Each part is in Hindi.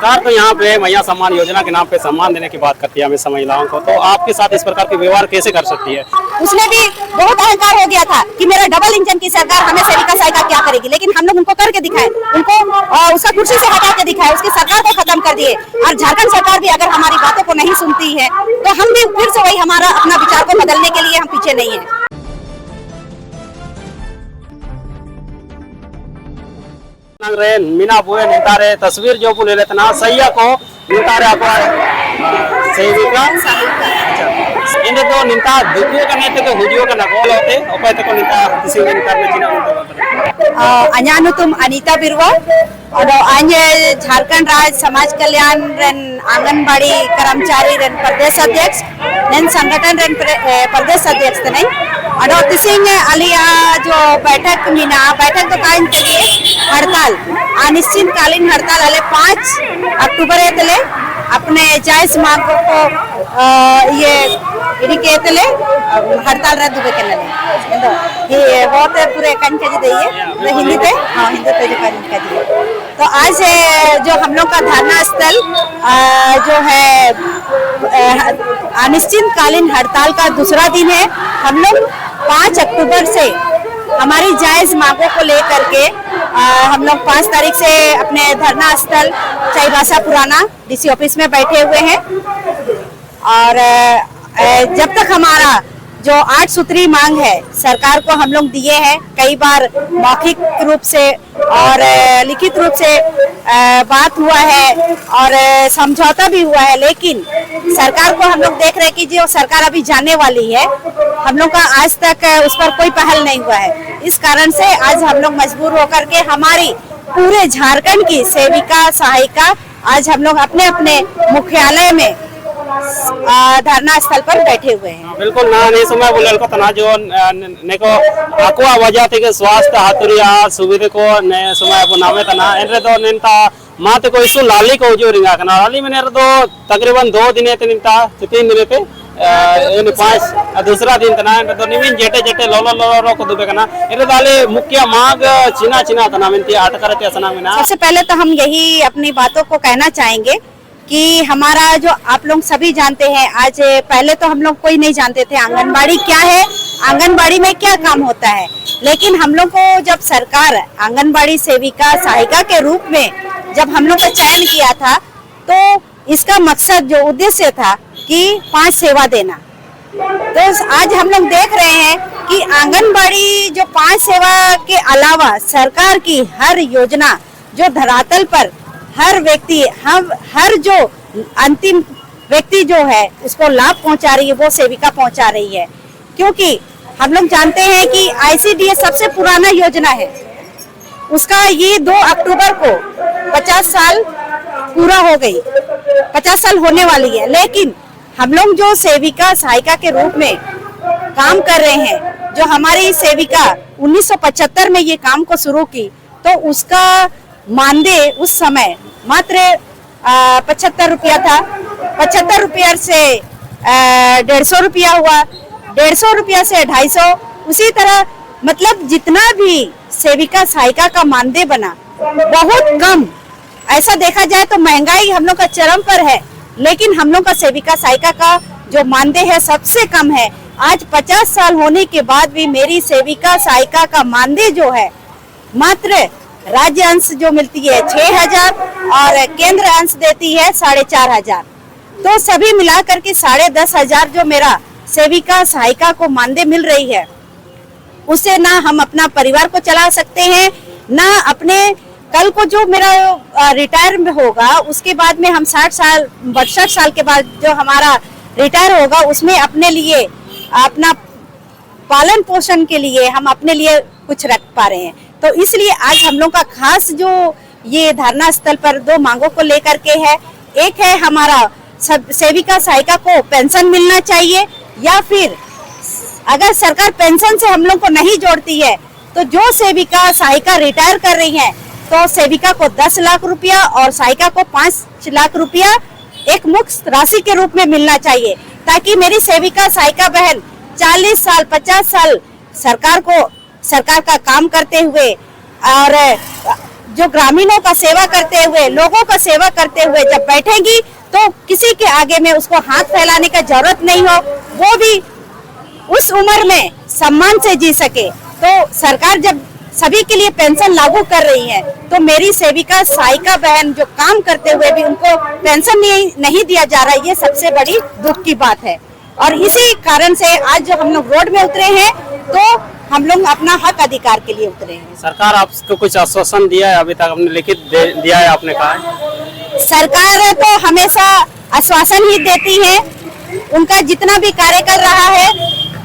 सरकार तो यहाँ पे मैया सम्मान योजना के नाम पे सम्मान देने की बात करती है हमेशा महिलाओं को, तो आपके साथ इस प्रकार के व्यवहार कैसे कर सकती है? उसने भी बहुत अहंकार हो गया था कि मेरा डबल इंजन की सरकार हमें सेविका सहायिका क्या करेगी, लेकिन हम लोग उनको करके दिखाए, उनको उसका कुर्सी से हटा के दिखाए, उसकी सरकार को खत्म कर दिए। और झारखंड सरकार भी अगर हमारी बातों को नहीं सुनती है तो हम भी फिर से वही हमारा अपना विचार को बदलने के लिए हम पीछे नहीं है। मीना बुए नितारे तस्वीर जो बोले लेते ना सैया को नितारे आपको सेविका इंदे तो निता दुखियो करने तो हुजियो का नकोल होते ओपे तो निता किसी ने नितारने चिना अन्यानु तुम अनीता बिरवा और अन्य झारखंड राज्य समाज कल्याण रन आंगनबाड़ी कर्मचारी रन प्रदेश अध्यक्ष नन संगठन रन प्रदेश अध्यक्ष नहीं और तिसिंग अलिया जो बैठक मीना बैठक तो कायम करिए हड़ताल अनिश्चितकालीन हड़ताल अले 5 अक्टूबर तले अपने जायज मांगों को ये इनके हड़ताल रद्द करने ये बहुत पूरे कन के दिए हिंदी पे हाँ हिंदी पे जो कन दिए। तो आज जो हम लोग का धरना स्थल जो है अनिश्चितकालीन हड़ताल का दूसरा दिन है। हम लोग 5 अक्टूबर से हमारी जायज मांगों को लेकर के हम लोग 5 तारीख से अपने धरना स्थल चाईबासा पुराना डीसी ऑफिस में बैठे हुए हैं और जब तक हमारा जो 8 सूत्री मांग है सरकार को हम लोग दिए हैं, कई बार मौखिक रूप से और लिखित रूप से बात हुआ है और समझौता भी हुआ है, लेकिन सरकार को हम लोग देख रहे हैं कि जो सरकार अभी जाने वाली है हम लोग का आज तक उस पर कोई पहल नहीं हुआ है। इस कारण से आज हम लोग मजबूर होकर के हमारी पूरे झारखंड की सेविका सहायिका आज हम लोग अपने अपने मुख्यालय में धरना स्थल पर बैठे हुए हैं। बिल्कुल ना नहीं समय बोले को तना जो नेको आकुआ वजह थे स्वास्थ्य हाथुरिया सुविधा को ने समय को नामे तना एरे तो नेता माते को इस लाली को जो रिंगा कना लाली में तो तकरीबन 2 दिन ते निता 3 दिन पे इन 5 दूसरा दिन तना तो निमिन जेटे जेटे लोलो को दुबे कना एरे दाले मुख्य मांग चिना चिना तना मिनती आट करते असना में ना। सबसे पहले तो हम यही अपनी बातों को कहना चाहेंगे कि हमारा जो आप लोग सभी जानते हैं, आज पहले तो हम लोग कोई नहीं जानते थे आंगनबाड़ी क्या है, आंगनबाड़ी में क्या काम होता है, लेकिन हम लोग को जब सरकार आंगनबाड़ी सेविका सहायिका के रूप में जब हम लोग का चयन किया था तो इसका मकसद जो उद्देश्य था कि 5 सेवा देना। तो आज हम लोग देख रहे हैं कि आंगनबाड़ी जो 5 सेवा के अलावा सरकार की हर योजना जो धरातल पर हर व्यक्ति हर जो अंतिम व्यक्ति जो है उसको लाभ पहुंचा रही है वो सेविका पहुंचा रही है, क्योंकि हम लोग जानते हैं कि ICDS सबसे पुराना योजना है, उसका ये 2 अक्टूबर को 50 साल पूरा हो गई, 50 साल होने वाली है, लेकिन हम लोग जो सेविका सहायिका के रूप में काम कर रहे हैं, जो हमारी सेविका 1975 में ये काम को शुरू की तो उसका मानदेय उस समय मात्र 75 रुपया था। 75 रुपया से 150 रुपया हुआ, 150 रुपया से 250, उसी तरह मतलब जितना भी सेविका सहायिका का मानदेय बना बहुत कम। ऐसा देखा जाए तो महंगाई हम लोग का चरम पर है, लेकिन हम लोग का सेविका सहायिका का जो मानदेय है सबसे कम है। आज 50 साल होने के बाद भी मेरी सेविका सहायिका का मानदेय जो है मात्र राज्य अंश जो मिलती है 6,000 और केंद्र अंश देती है 4,500, तो सभी मिलाकर के 10,500 जो मेरा सेविका सहायिका को मानदेय मिल रही है, उससे ना हम अपना परिवार को चला सकते हैं, ना अपने कल को जो मेरा रिटायर होगा उसके बाद में हम 62 साल के बाद जो हमारा रिटायर होगा उसमें अपने लिए अपना पालन पोषण के लिए हम अपने लिए कुछ रख पा रहे हैं। तो इसलिए आज हम लोग का खास जो ये धरना स्थल पर 2 मांगों को लेकर के है, एक है हमारा सेविका सहायिका को पेंशन मिलना चाहिए, या फिर अगर सरकार पेंशन से हम लोग को नहीं जोड़ती है तो जो सेविका सहायिका रिटायर कर रही है तो सेविका को 10 लाख रुपया और सहायिका को 5 लाख रुपया एक मुक्त राशि के रूप में मिलना चाहिए, ताकि मेरी सेविका सहायिका बहन 40 साल 50 साल सरकार का काम करते हुए और जो ग्रामीणों का सेवा करते हुए, लोगों का सेवा करते हुए जब बैठेगी तो किसी के आगे में उसको हाथ फैलाने का जरूरत नहीं हो, वो भी उस उम्र में सम्मान से जी सके। तो सरकार जब सभी के लिए पेंशन लागू कर रही है तो मेरी सेविका सहायिका बहन जो काम करते हुए भी उनको पेंशन नहीं दिया जा रहा है, ये सबसे बड़ी दुख की बात है। और इसी कारण से आज जो हम लोग रोड में उतरे हैं तो हम लोग अपना हक अधिकार के लिए उतरे हैं। सरकार आपको कुछ आश्वासन दिया है अभी तक? आपने लिखित दिया है, आपने कहा है? सरकार तो हमेशा आश्वासन ही देती है, उनका जितना भी कार्य कर रहा है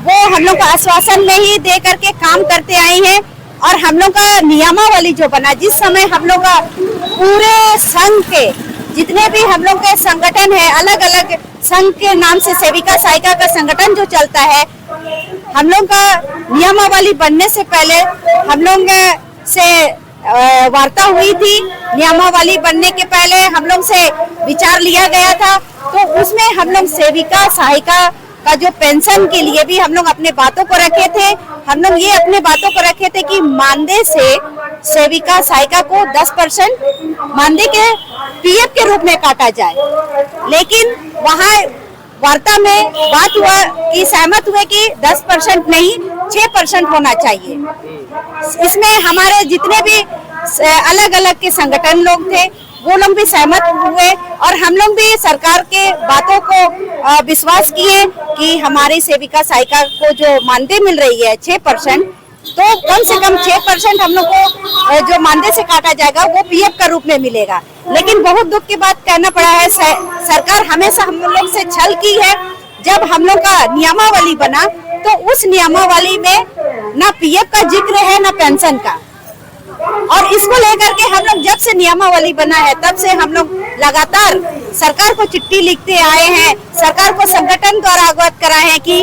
वो हम लोग को आश्वासन में ही दे करके काम करते आए हैं। और हम लोग का नियमावली जो बना, जिस समय हम लोग का पूरे संघ के जितने भी हम लोग के संगठन है, अलग अलग संघ के नाम से सेविका सहायिका का संगठन जो चलता है, हम लोग का नियमावली बनने से पहले हम लोग से वार्ता हुई थी। नियमावली बनने के पहले हम लोग से विचार लिया गया था, तो उसमें हम लोग सेविका सहायिका का जो पेंशन के लिए भी हम लोग अपने बातों को रखे थे। हम लोग ये अपने बातों को रखे थे कि मानदेय से सेविका सहायिका को 10% मानदेय के पीएफ के रूप में काटा जाए, लेकिन वहाँ वार्ता में बात हुआ कि सहमत हुए कि 10% नहीं 6% होना चाहिए। इसमें हमारे जितने भी अलग अलग के संगठन लोग थे वो लोग भी सहमत हुए और हम लोग भी सरकार के बातों को विश्वास किए कि हमारी सेविका सहायिका को जो मानदेय मिल रही है 6%, तो कम से कम 6% हम लोग को जो मानदेय से काटा जाएगा वो पीएफ का रूप में मिलेगा। लेकिन बहुत दुख की बात कहना पड़ा है, सरकार हमेशा हम लोग से छल की है। जब हम लोग का नियमावली बना तो उस नियमावली में ना पीएफ का जिक्र है ना पेंशन का, और इसको लेकर के हम लोग जब से नियमावली बना है तब से हम लोग लगातार सरकार को चिट्ठी लिखते आए हैं, सरकार को संगठन द्वारा अवगत कराए हैं कि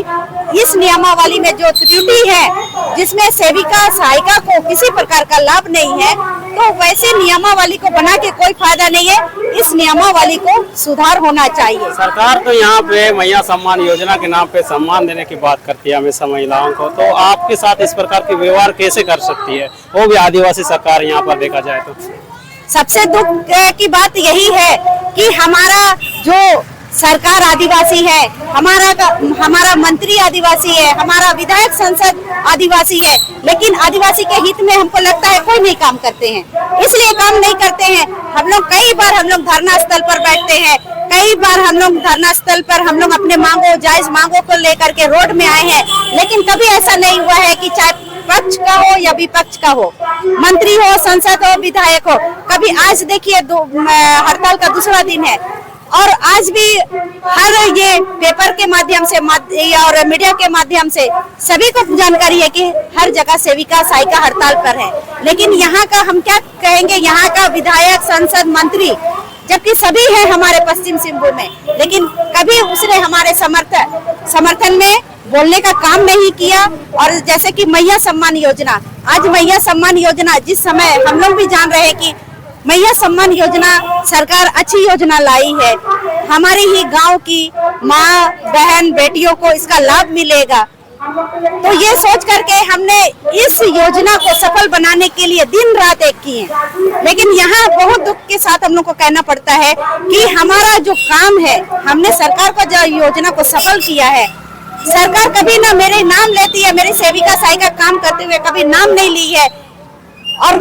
इस नियमावली में जो त्रुटि है जिसमें सेविका सहायिका को किसी प्रकार का लाभ नहीं है, तो वैसे नियमावली को बना के कोई फायदा नहीं है, इस नियमावली को सुधार होना चाहिए। सरकार तो यहाँ पे मैया सम्मान योजना के नाम पे सम्मान देने की बात करती है हमेशा महिलाओं को, तो आपके साथ इस प्रकार के व्यवहार कैसे कर सकती है, वो भी आदिवासी सरकार यहाँ पर देखा जाए तो? सबसे दुख की बात यही है कि हमारा जो सरकार आदिवासी है, हमारा मंत्री आदिवासी है, हमारा विधायक संसद आदिवासी है, लेकिन आदिवासी के हित में हमको लगता है कोई नहीं काम करते हैं। इसलिए काम नहीं करते हैं। हम लोग कई बार हम लोग धरना स्थल पर बैठते हैं, कई बार हम लोग धरना स्थल पर हम लोग अपने जायज मांगों को लेकर के रोड में आए हैं, लेकिन कभी ऐसा नहीं हुआ है कि चाहे पक्ष का हो या विपक्ष का हो, मंत्री हो, संसद हो, विधायक हो, कभी आज देखिए हड़ताल का दूसरा दिन है और आज भी हर ये पेपर के माध्यम से और मीडिया के माध्यम से सभी को जानकारी है कि हर जगह सेविका सहायिका हड़ताल पर है। लेकिन यहाँ का हम क्या कहेंगे, यहाँ का विधायक, संसद, मंत्री, जबकि सभी है हमारे पश्चिम सिंहभूम में, लेकिन कभी उसने हमारे समर्थन में बोलने का काम नहीं किया। और जैसे कि मैया सम्मान योजना, आज मैया सम्मान योजना जिस समय हम लोग भी जान रहे हैं कि मैया सम्मान योजना सरकार अच्छी योजना लाई है, हमारी ही गांव की माँ, बहन, बेटियों को इसका लाभ मिलेगा, तो ये सोच करके हमने इस योजना को सफल बनाने के लिए दिन रात एक किए। लेकिन यहाँ बहुत दुख के साथ हम लोग को कहना पड़ता है कि हमारा जो काम है, हमने सरकार को जो योजना को सफल किया है, सरकार कभी ना मेरे नाम लेती है, मेरी सेविका सहायिका काम करते हुए कभी नाम नहीं ली है, और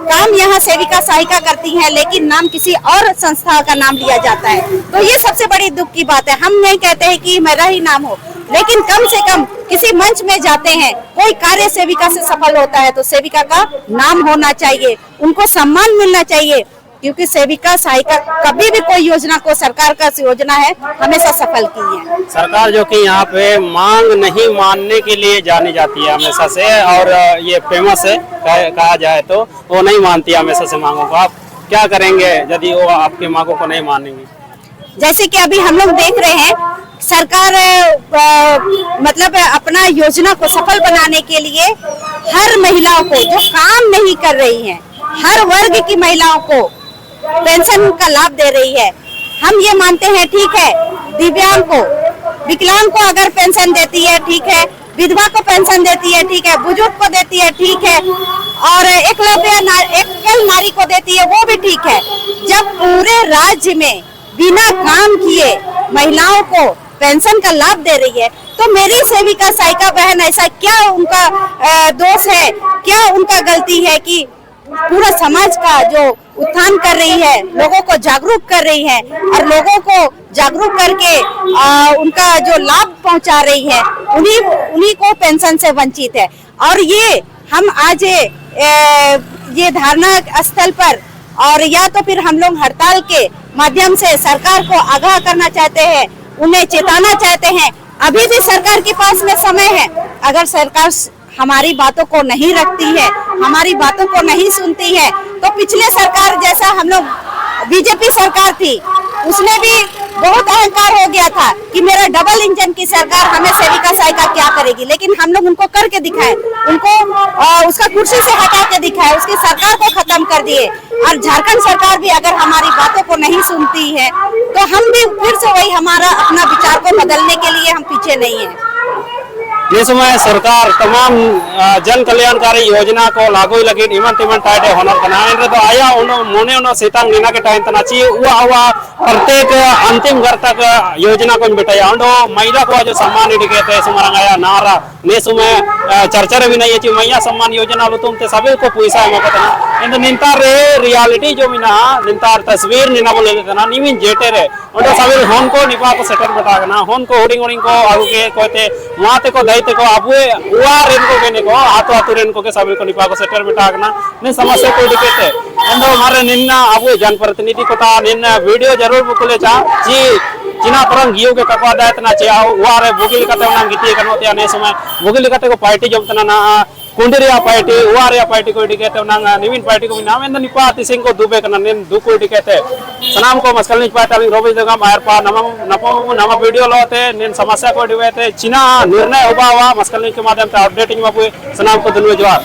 काम यहाँ सेविका सहायिका करती हैं, लेकिन नाम किसी और संस्था का नाम लिया जाता है। तो ये सबसे बड़ी दुख की बात है। हम नहीं कहते हैं कि मेरा ही नाम हो, लेकिन कम से कम किसी मंच में जाते हैं, कोई कार्य सेविका से सफल होता है तो सेविका का नाम होना चाहिए, उनको सम्मान मिलना चाहिए, क्योंकि सेविका सहायिका कभी भी कोई योजना को, सरकार का योजना है, हमेशा सफल की है। सरकार जो कि यहाँ पे मांग नहीं मानने के लिए जानी जाती है हमेशा से, और ये फेमस है कहा जाए तो, वो नहीं मानती है हमेशा से मांगों को। आप क्या करेंगे यदि वो आपकी मांगों को नहीं मानेंगे? जैसे कि अभी हम लोग देख रहे हैं, सरकार मतलब अपना योजना को सफल बनाने के लिए हर महिलाओं को जो काम नहीं कर रही हैं, हर वर्ग की महिलाओं को पेंशन का लाभ दे रही है। हम ये मानते हैं ठीक है, दिव्यांग को, विकलांग को अगर पेंशन देती है ठीक है, विधवा को पेंशन देती है ठीक है, बुजुर्ग को देती है ठीक है, और एकल नारी को देती है, वो भी ठीक है। जब पूरे राज्य में बिना काम किए महिलाओं को पेंशन का लाभ दे रही है, तो मेरी सेविका सहायिका बहन ऐसा क्या उनका दोष है, क्या उनका गलती है कि पूरा समाज का जो उत्थान कर रही है, लोगों को जागरूक कर रही है और लोगों को जागरूक करके उनका जो लाभ पहुंचा रही है, उन्हीं को पेंशन से वंचित है। और ये हम आज ये धारणा स्थल पर और या तो फिर हम लोग हड़ताल के माध्यम से सरकार को आगाह करना चाहते हैं, उन्हें चेताना चाहते हैं। अभी भी सरकार के पास में समय है। अगर सरकार हमारी बातों को नहीं रखती है, हमारी बातों को नहीं सुनती है, तो पिछले सरकार जैसा हम लोग बीजेपी सरकार थी, उसने भी बहुत अहंकार हो गया था कि मेरा डबल इंजन की सरकार हमें सेविका सहायिका क्या करेगी। लेकिन हम लोग उनको करके दिखाए, उनको उसका कुर्सी से हटा के दिखाए, उसकी सरकार को खत्म कर दिए। और झारखंड सरकार भी अगर हमारी बातों को नहीं सुनती है, तो हम भी फिर से वही हमारा अपना विचार को बदलने के लिए हम पीछे नहीं है। ये समय सरकार तमाम जन कल्याणकारी योजना को लागू लगी इमन तिमन टाइटे होना कना एन तो आया मोने उनो सीतांग नीना के टाइम तना ची हुआ प्रत्येक अंतिम घर तक योजना को बिटाया अंडो महिला को जो सम्मान इडिकेते सुमरंग आया नारा ने समय चर्चा रे भी नहीं ची मैया सम्मान योजना लो तुम ते सभी को पैसा मकतना इन निंतार रे रियलिटी जो मिना निंतार तस्वीर निना बोले तना निमिन जेटे रे अंडो सभी होन को निपा को सेटर बटागना होन को होडिंग को आगु के कोते माते को दैते को अबुए उआ रेन को बेने को आतो आतो रेन को के सभी को निपा को सेटर बटागना ने समस्या को दिकेते अंडो मारे निन्ना अबुए जन प्रतिनिधि को ता निन्ना वीडियो जरूर बुकुले चा जी जिना परंग गियो के कपा दायत ना चे उआ रे बुगिल कते ना गिती कनो ते ने समय बुगिल कते को पार्टी जमतना ना कुंडरिया पार्टी उआरिया पार्टी को दिकेते ना निविन पार्टी को नाम एंद निपा तिसिंग को दुबे कना नेन दुको दिकेते सनाम को मस्कल निच पाटा रोबी जगह मायर पा नम वीडियो लोते नेन समस्या को दिवेते चिना निर्णय होबावा मस्कल निच के माध्यम से अपडेटिंग मापु सनाम को धन्यवाद।